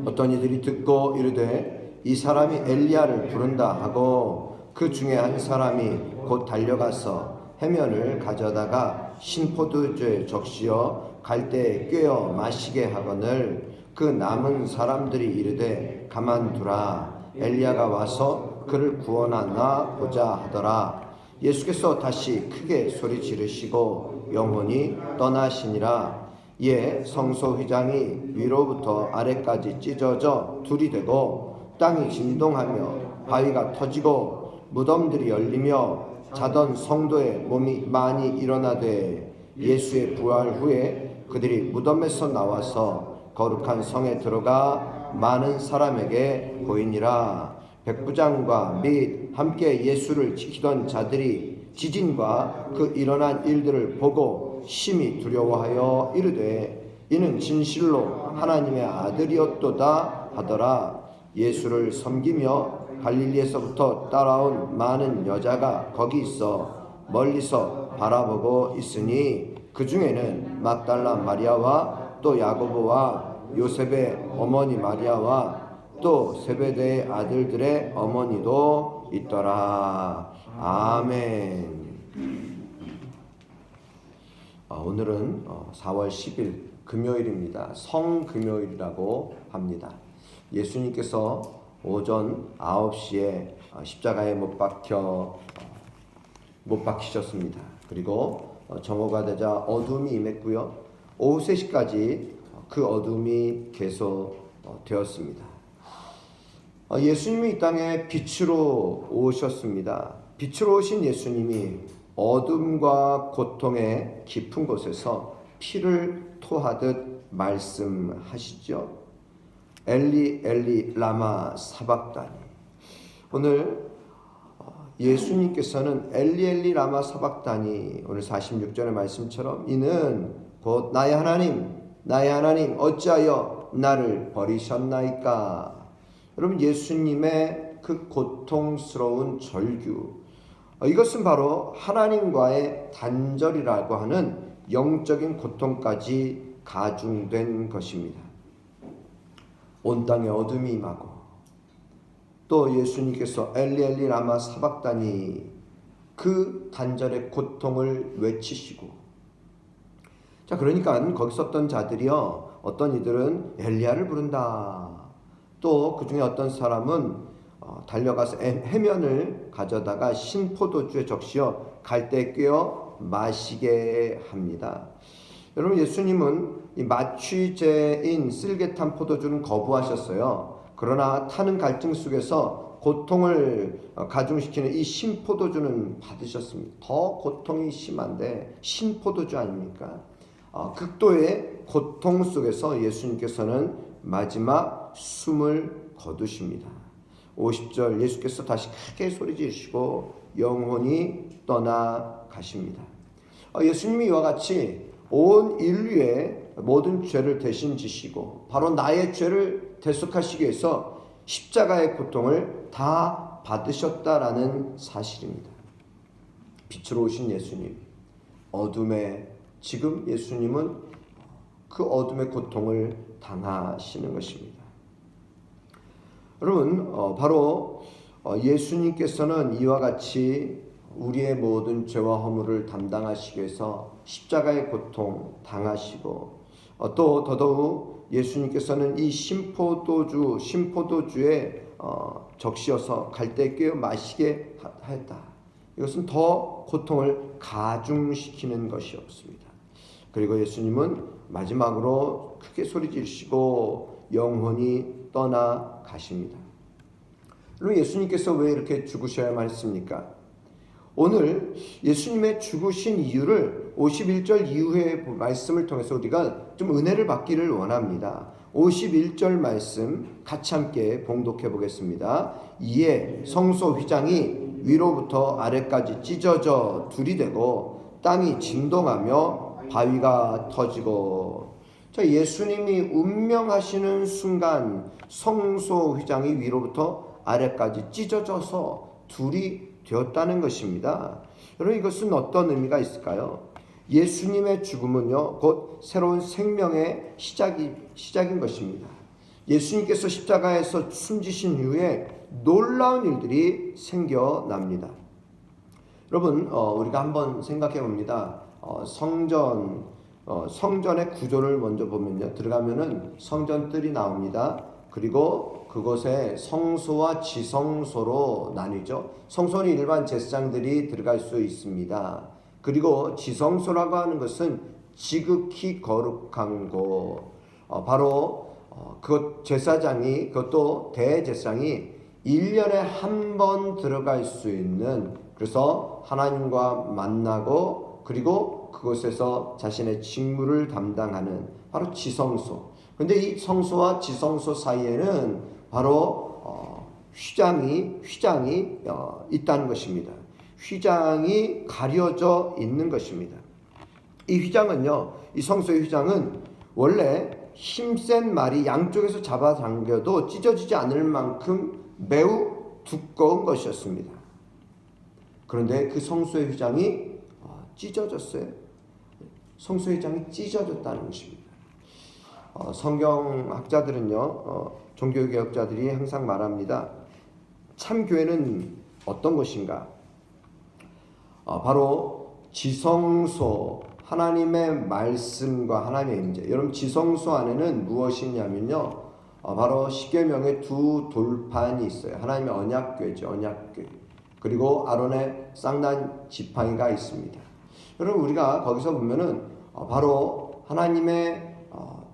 어떤 이들이 듣고 이르되 이 사람이 엘리야를 부른다 하고 그 중에 한 사람이 곧 달려가서 해면을 가져다가 신포도주에 적시어 갈대에 꿰어 마시게 하거늘 그 남은 사람들이 이르되 가만두라 엘리야가 와서 그를 구원하나 보자 하더라. 예수께서 다시 크게 소리 지르시고 영혼이 떠나시니라. 이에 성소휘장이 위로부터 아래까지 찢어져 둘이 되고 땅이 진동하며 바위가 터지고 무덤들이 열리며 자던 성도의 몸이 많이 일어나되 예수의 부활 후에 그들이 무덤에서 나와서 거룩한 성에 들어가 많은 사람에게 보이니라. 백부장과 및 함께 예수를 지키던 자들이 지진과 그 일어난 일들을 보고 심히 두려워하여 이르되 이는 진실로 하나님의 아들이었도다 하더라. 예수를 섬기며 갈릴리에서부터 따라온 많은 여자가 거기 있어 멀리서 바라보고 있으니 그 중에는 막달라 마리아와 또 야고보와 요셉의 어머니 마리아와 또 세베대의 아들들의 어머니도 있더라. 아멘. 오늘은 4월 10일 금요일입니다. 성금요일이라고 합니다. 예수님께서 오전 9시에 십자가에 못 박히셨습니다. 그리고 정오가 되자 어둠이 임했고요. 오후 3시까지 그 어둠이 계속되었습니다. 예수님이 이 땅에 빛으로 오셨습니다. 빛으로 오신 예수님이 어둠과 고통의 깊은 곳에서 피를 토하듯 말씀하시죠. 엘리 엘리 라마 사박다니. 오늘 예수님께서는 엘리 엘리 라마 사박다니, 오늘 46절의 말씀처럼 이는 곧 나의 하나님 어찌하여 나를 버리셨나이까. 여러분, 예수님의 그 고통스러운 절규, 이것은 바로 하나님과의 단절이라고 하는 영적인 고통까지 가중된 것입니다. 온 땅에 어둠이 임하고 또 예수님께서 엘리 엘리 라마 사박다니, 그 단절의 고통을 외치시고, 자, 그러니까 거기 있었던 자들이요, 어떤 이들은 엘리야를 부른다, 또 그 중에 어떤 사람은 달려가서 해면을 가져다가 신포도주에 적시어 갈대에 꿰어 마시게 합니다. 여러분, 예수님은 이 마취제인 쓸개탄 포도주는 거부하셨어요. 그러나 타는 갈증 속에서 고통을 가중시키는 이 신포도주는 받으셨습니다. 더 고통이 심한데 신포도주 아닙니까? 극도의 고통 속에서 예수님께서는 마지막 숨을 거두십니다. 50절, 예수께서 다시 크게 소리 지르시고 영혼이 떠나가십니다. 예수님이 이와 같이 온 인류의 모든 죄를 대신 지시고 바로 나의 죄를 대속하시기 위해서 십자가의 고통을 다 받으셨다라는 사실입니다. 빛으로 오신 예수님, 어둠에 지금 예수님은 그 어둠의 고통을 당하시는 것입니다. 여러분, 바로 예수님께서는 이와 같이 우리의 모든 죄와 허물을 담당하시기 위해서 십자가의 고통 당하시고, 또 더더욱 예수님께서는 이 신포도주에 적시어서 갈대에 꿰어 마시게 하였다. 이것은 더 고통을 가중시키는 것이었습니다. 그리고 예수님은 마지막으로 크게 소리 지르시고 영혼이 떠나가십니다. 그럼 예수님께서 왜 이렇게 죽으셔야만 했습니까? 오늘 예수님의 죽으신 이유를 51절 이후의 말씀을 통해서 우리가 좀 은혜를 받기를 원합니다. 51절 말씀 같이 함께 봉독해 보겠습니다. 이에 성소 휘장이 위로부터 아래까지 찢어져 둘이 되고 땅이 진동하며 바위가 터지고. 자, 예수님이 운명하시는 순간 성소 휘장이 위로부터 아래까지 찢어져서 둘이 되었다는 것입니다. 여러분, 이것은 어떤 의미가 있을까요? 예수님의 죽음은요, 곧 새로운 생명의 시작인 것입니다. 예수님께서 십자가에서 숨지신 이후에 놀라운 일들이 생겨납니다. 여러분, 우리가 한번 생각해 봅니다. 성전의 구조를 먼저 보면요, 들어가면은 성전뜰이 나옵니다. 그리고 그곳에 성소와 지성소로 나뉘죠. 성소는 일반 제사장들이 들어갈 수 있습니다. 그리고 지성소라고 하는 것은 지극히 거룩한 곳, 바로 그 제사장이, 그것도 대제사장이 1년에 한 번 들어갈 수 있는, 그래서 하나님과 만나고 그리고 그곳에서 자신의 직무를 담당하는 바로 지성소. 그런데 이 성소와 지성소 사이에는 바로 휘장이 있다는 것입니다. 휘장이 가려져 있는 것입니다. 이 휘장은요, 이 성소의 휘장은 원래 힘센 말이 양쪽에서 잡아당겨도 찢어지지 않을 만큼 매우 두꺼운 것이었습니다. 그런데 그 성소의 휘장이 찢어졌어요. 성소의 휘장이 찢어졌다는 것입니다. 성경학자들은요, 종교개혁자들이 항상 말합니다. 참 교회는 어떤 것인가? 바로 지성소, 하나님의 말씀과 하나님의 임재. 여러분, 지성소 안에는 무엇이냐면요, 바로 십계명의 두 돌판이 있어요. 하나님의 언약궤죠, 언약궤. 그리고 아론의 쌍난 지팡이가 있습니다. 여러분, 우리가 거기서 보면은 바로 하나님의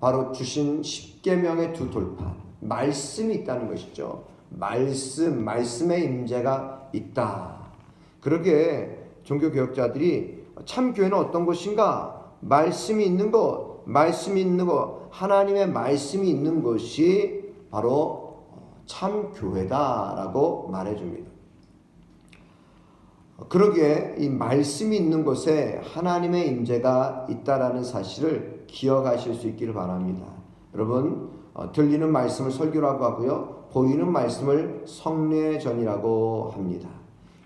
바로 주신 십계명의 두 돌판, 말씀이 있다는 것이죠. 말씀의 임재가 있다. 그러기에 종교개혁자들이 참 교회는 어떤 것인가? 말씀이 있는 것, 하나님의 말씀이 있는 것이 바로 참 교회다라고 말해줍니다. 그러기에 이 말씀이 있는 곳에 하나님의 임재가 있다라는 사실을 기억하실 수 있기를 바랍니다. 여러분, 들리는 말씀을 설교라고 하고요, 보이는 말씀을 성례의 전이라고 합니다.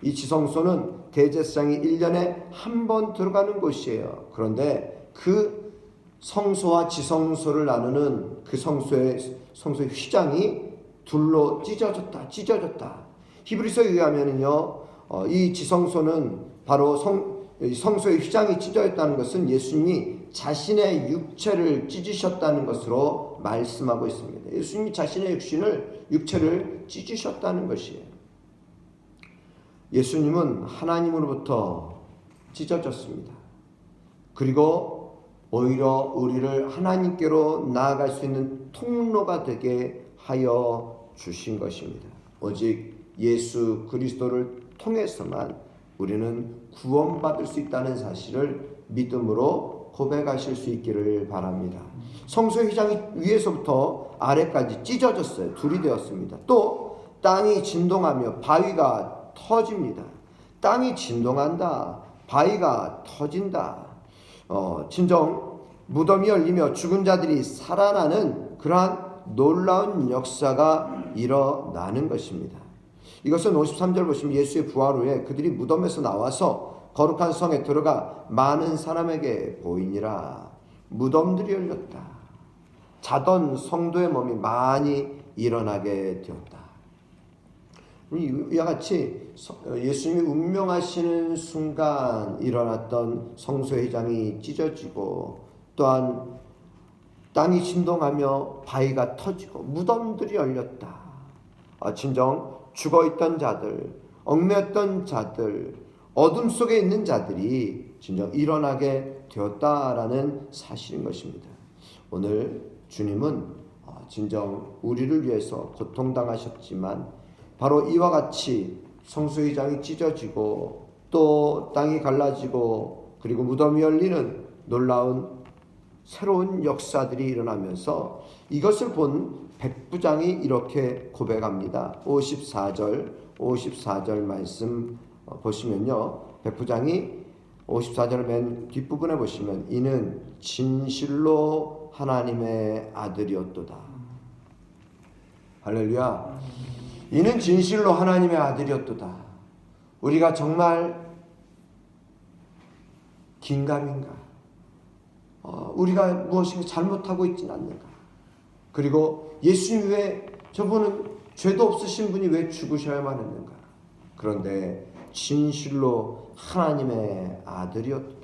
이 지성소는 대제사장이 1년에 한 번 들어가는 곳이에요. 그런데 그 성소와 지성소를 나누는 그 성소의 휘장이 둘로 찢어졌다. 히브리서에 의하면은요, 이 지성소는 바로 성소의 휘장이 찢어졌다는 것은 예수님이 자신의 육체를 찢으셨다는 것으로 말씀하고 있습니다. 예수님이 자신의 육체를 찢으셨다는 것이에요. 예수님은 하나님으로부터 찢어졌습니다. 그리고 오히려 우리를 하나님께로 나아갈 수 있는 통로가 되게 하여 주신 것입니다. 오직 예수 그리스도를 통해서만 우리는 구원받을 수 있다는 사실을 믿음으로 고백하실 수 있기를 바랍니다. 성소의 휘장이 위에서부터 아래까지 찢어졌어요. 둘이 되었습니다. 또 땅이 진동하며 바위가 터집니다. 땅이 진동한다. 바위가 터진다. 진정 무덤이 열리며 죽은 자들이 살아나는 그러한 놀라운 역사가 일어나는 것입니다. 이것은 53절 보시면 예수의 부활 후에 그들이 무덤에서 나와서 거룩한 성에 들어가 많은 사람에게 보이니라. 무덤들이 열렸다. 자던 성도의 몸이 많이 일어나게 되었다. 이와 같이 예수님이 운명하시는 순간 일어났던 성소의 휘장이 찢어지고, 또한 땅이 진동하며 바위가 터지고 무덤들이 열렸다. 진정 죽어있던 자들, 얽매였던 자들, 어둠 속에 있는 자들이 진정 일어나게 되었다라는 사실인 것입니다. 오늘 주님은 진정 우리를 위해서 고통당하셨지만 바로 이와 같이 성소의 휘장이 찢어지고 또 땅이 갈라지고 그리고 무덤이 열리는 놀라운 새로운 역사들이 일어나면서 이것을 본 백부장이 이렇게 고백합니다. 54절 말씀 보시면요, 백부장이 54절 맨 뒷부분에 보시면 이는 진실로 하나님의 아들이었도다. 할렐루야. 이는 진실로 하나님의 아들이었도다. 우리가 정말 긴가민가? 우리가 무엇인가 잘못하고 있지는 않는가? 그리고 예수님 왜 저분은 죄도 없으신 분이 왜 죽으셔야만 했는가? 그런데 진실로 하나님의 아들이었다.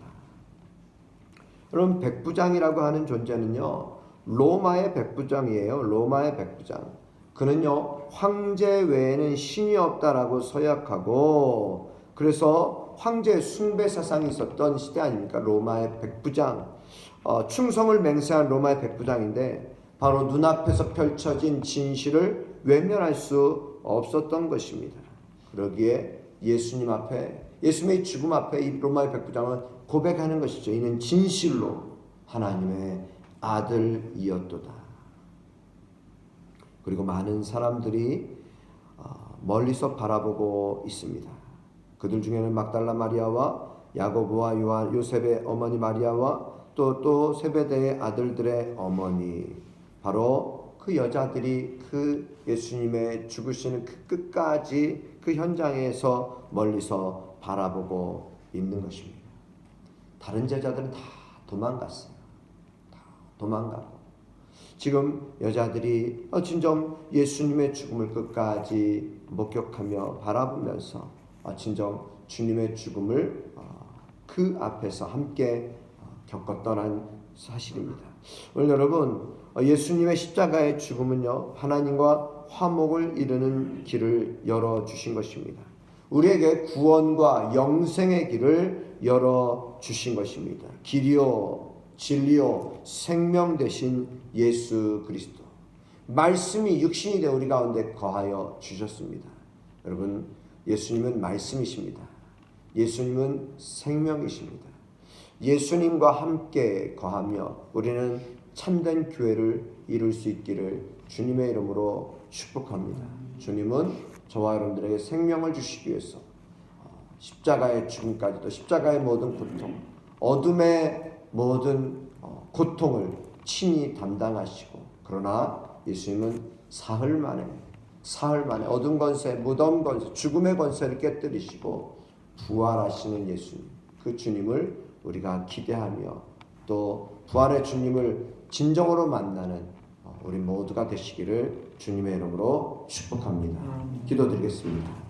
여러분, 백부장이라고 하는 존재는요, 로마의 백부장이에요. 로마의 백부장. 그는요, 황제 외에는 신이 없다라고 서약하고, 그래서 황제 숭배 사상이 있었던 시대 아닙니까? 로마의 백부장. 충성을 맹세한 로마의 백부장인데, 바로 눈앞에서 펼쳐진 진실을 외면할 수 없었던 것입니다. 그러기에 예수님 앞에, 예수님의 죽음 앞에 이 로마의 백부장은 고백하는 것이죠. 이는 진실로 하나님의 아들이었도다. 그리고 많은 사람들이 멀리서 바라보고 있습니다. 그들 중에는 막달라 마리아와 야고보와 요셉의 어머니 마리아와 또 세베대의 아들들의 어머니, 바로 그 여자들이 그 예수님의 죽으시는 그 끝까지 그 현장에서 멀리서 바라보고 있는 것입니다. 다른 제자들은 다 도망갔어요. 다 도망가고 지금 여자들이 진정 예수님의 죽음을 끝까지 목격하며 바라보면서 진정 주님의 죽음을 그 앞에서 함께 겪었던 사실입니다. 오늘 여러분, 예수님의 십자가의 죽음은요, 하나님과 화목을 이루는 길을 열어주신 것입니다. 우리에게 구원과 영생의 길을 열어주신 것입니다. 길이요 진리요 생명 되신 예수 그리스도, 말씀이 육신이 되어 우리 가운데 거하여 주셨습니다. 여러분, 예수님은 말씀이십니다. 예수님은 생명이십니다. 예수님과 함께 거하며 우리는 참된 교회를 이룰 수 있기를 주님의 이름으로 축복합니다. 주님은 저와 여러분들에게 생명을 주시기 위해서 십자가의 죽음까지도, 십자가의 모든 고통, 어둠의 모든 고통을 친히 담당하시고, 그러나 예수님은 사흘 만에 어둠 권세, 무덤 권세, 죽음의 권세를 깨뜨리시고 부활하시는 예수님, 그 주님을 우리가 기대하며 또 부활의 주님을 진정으로 만나는 우리 모두가 되시기를 주님의 이름으로 축복합니다. 기도드리겠습니다.